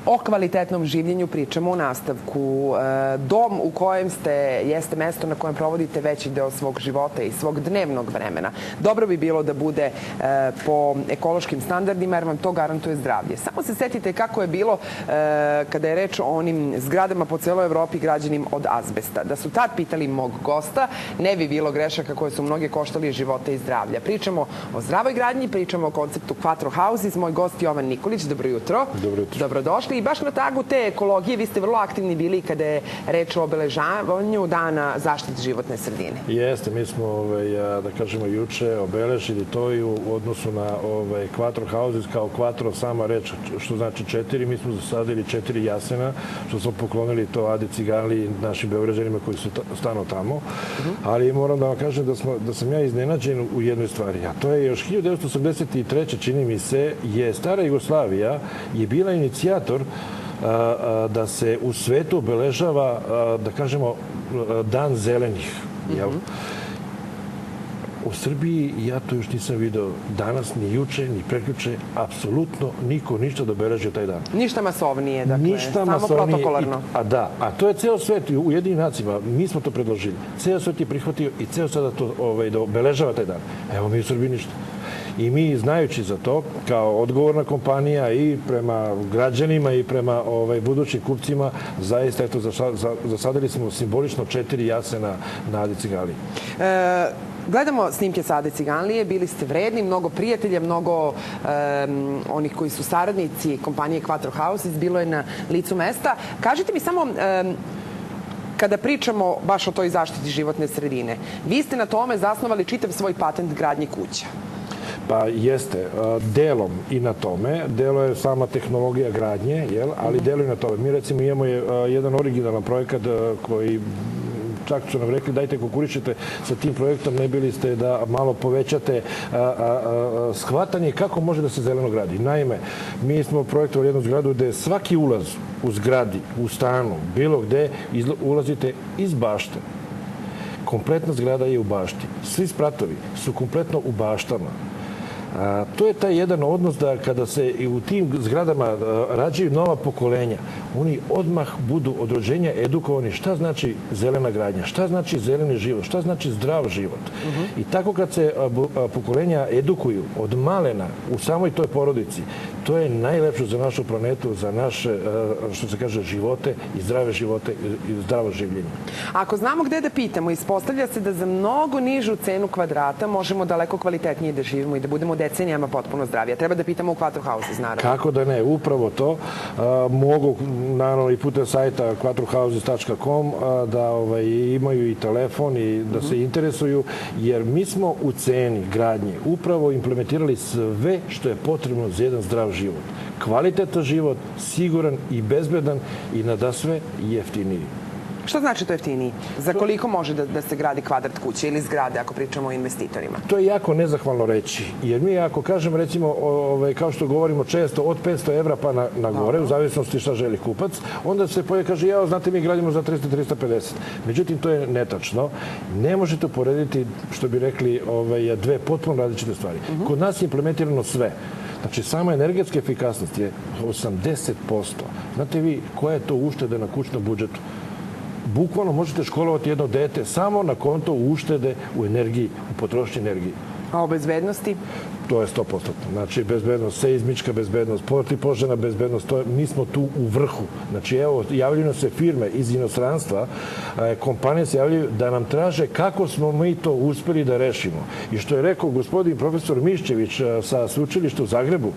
O kvalitetnom življenju pričamo u nastavku. Dom u kojem ste jeste mesto na kojem provodite veći deo svog života i svog dnevnog vremena. Dobro bi bilo da bude po ekološkim standardima jer vam to garantuje zdravlje. Samo se setite kako je bilo kada je reč o onim zgradama po celoj Evropi građenim od azbesta. Da su tad pitali mog gosta, ne bi bilo grešaka koje su mnoge koštali živote i zdravlja. Pričamo o zdravoj gradnji, pričamo o konceptu Quattro Houses. Moj gost Jovan Nikolić, dobro jutro. Dobro jutro. Dobrodošli. I baš na tragu te ekologije, vi ste vrlo aktivni bili kada je reč o obeležavanju dana zaštite životne sredine. Jeste, mi smo, da kažemo, juče obeležili to i u odnosu na Quattro Houses, kao Quattro, sama reč, što znači 4. Mi smo zasadili 4 jasena, što smo poklonili to Adi Ciganliji, našim Beograđanima koji su stano tamo. Ali moram da vam kažem da sam ja iznenađen u jednoj stvari. A to je još 1983. čini mi se, je stara Jugoslavija je bila inicijator da se u svetu obeležava, da kažemo, dan zelenih. U Srbiji ja to još nisam video danas, ni juče, ni prekjuče, apsolutno niko ništa da obeležio taj dan. Ništa masovnije, dakle, samo protokolarno. A to je ceo svet u Ujedinjenim nacijama. Mi smo to predložili. Ceo svet je prihvatio i ceo sada to da obeležava taj dan. Evo, mi u Srbiji ništa. I mi, znajući za to, kao odgovorna kompanija i prema građanima i prema budućim kupcima, zaista, eto, zasadili smo simbolično 4 jasena na Adi Ciganliji. Gledamo snimke sa Ade Ciganlije, bili ste vredni, mnogo prijatelja, mnogo onih koji su saradnici kompanije Quattro Houses, bilo je na licu mesta. Kažite mi samo, kada pričamo baš o toj zaštiti životne sredine, vi ste na tome zasnovali čitav svoj patent gradnje kuća. Pa jeste, delom i na tome, delo je sama tehnologija gradnje, ali delo i na tome. Mi recimo imamo jedan originalan projekat koji čak su nam rekli dajte konkurišete sa tim projektom, ne bili ste da malo povećate shvatanje kako može da se zeleno gradi. Naime, mi smo projektovali jednu zgradu gde svaki ulaz u zgradi, u stanu, bilo gde, ulazite iz bašte. Kompletna zgrada je u bašti. Svi spratovi su kompletno u baštama. To je taj jedan odnos da kada se i u tim zgradama rađaju nova pokolenja, oni odmah budu od rođenja edukovani šta znači zelena gradnja, šta znači zeleni život, šta znači zdrav život. I tako kad se pokolenja edukuju od malena u samoj toj porodici, to je najlepše za našu planetu, za naše, što se kaže, živote i zdrave živote i zdravo življenje. Ako znamo gde da pitamo, ispostavlja se da za mnogo nižu cenu kvadrata možemo daleko kvalitetnije da živimo i da budemo decenijama potpuno zdravija. Treba da pitamo u Quattro Houses, naravno. Kako da ne, upravo to. Mogu, naravno, i putem sajta quattrohouses.com da imaju i telefon i da se interesuju, jer mi smo u ceni gradnje upravo implementirali sve što je potrebno za jedan zdrav život. Kvalitetan život, siguran i bezbedan i nadasve jeftiniji. Što znači to jeftiniji? Za koliko može da se gradi kvadrat kuće ili zgrade ako pričamo o investitorima? To je jako nezahvalno reći. Jer mi ako kažemo, recimo, kao što govorimo često, od 500 evra pa na gore, u zavisnosti šta želi kupac, onda se pojavi kaže, ja, znate, mi gradimo za 300-350. Međutim, to je netačno. Ne možete uporediti, što bi rekli, dve potpuno različite stvari. Kod nas je implementirano sve. Znači, sama energetska efikasnost je 80%. Znate vi koja je to ušteda na kućnom budžetu? Bukvalno možete školovati jedno dete samo na konto uštede u energiji, u potrošnji energiji. A o bezbednosti? To je 100%. Znači, bezbednost, seizmička bezbednost, protivpožarna bezbednost, mi smo tu u vrhu. Znači, evo, javljaju se firme iz inostranstva, kompanije se javljaju da nam traže kako smo mi to uspeli da rešimo. I što je rekao gospodin profesor Miščević sa sveučilišta u Zagrebu,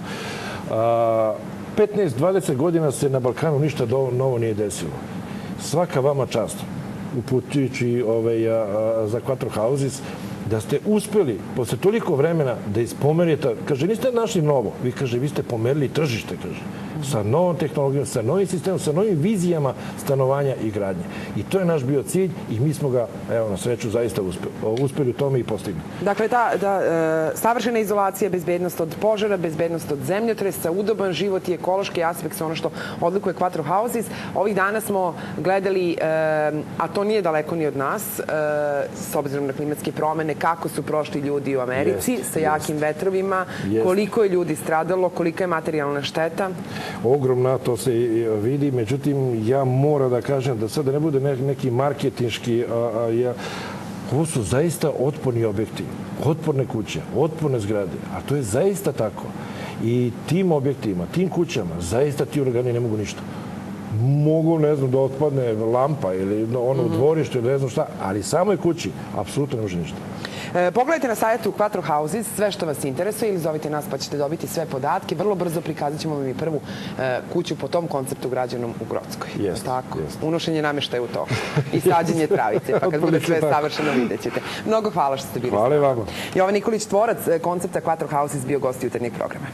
15-20 godina se na Balkanu ništa novo nije desilo. Svaka vama čast, uputujući za Quattro Houses, da ste uspeli posle toliko vremena da ispomerite, kaže, niste našli novo, vi ste pomerili tržište, kaže, sa novom tehnologijom, sa novim sistemom, sa novim vizijama stanovanja i gradnje. I to je naš bio cilj i mi smo ga, evo, na sreću, zaista uspeli u tome i postigli. Dakle, ta savršena izolacija, bezbednost od požara, bezbednost od zemljotresa, udoban život i ekološki aspekt su ono što odlikuje Quattro Houses. Ovih dana smo gledali, a to nije daleko ni od nas, s obzirom na klimatske promene, kako su prošli ljudi u Americi sa jakim vetrovima, koliko je ljudi stradalo, kolika je materijalna šteta. ogromna, to se vidi. Međutim, ja moram da kažem da sad ne bude neki marketinški, ovo su zaista otporni objekti, otporne kuće, otporne zgrade, a to je zaista tako. I tim objektima, tim kućama, zaista ti organi ne mogu ništa. Mogu, ne znam, da otpadne lampa ili ono u dvorištu ili ne znam šta, ali samoj kući apsolutno ne može ništa. Pogledajte na sajtu Quattro Houses sve što vas interesuje ili zovite nas pa ćete dobiti sve podatke. Vrlo brzo prikazat ćemo vam i prvu kuću po tom konceptu građenom u Grockoj. Tako. Unošenje namještaja u to. I sađenje travice. Pa kad bude sve savršeno vidjet ćete. Mnogo hvala što ste bili s nama. Hvala i vama. Jovan Nikolić, tvorac koncepta Quattro Houses, bio gost jutarnjeg programa.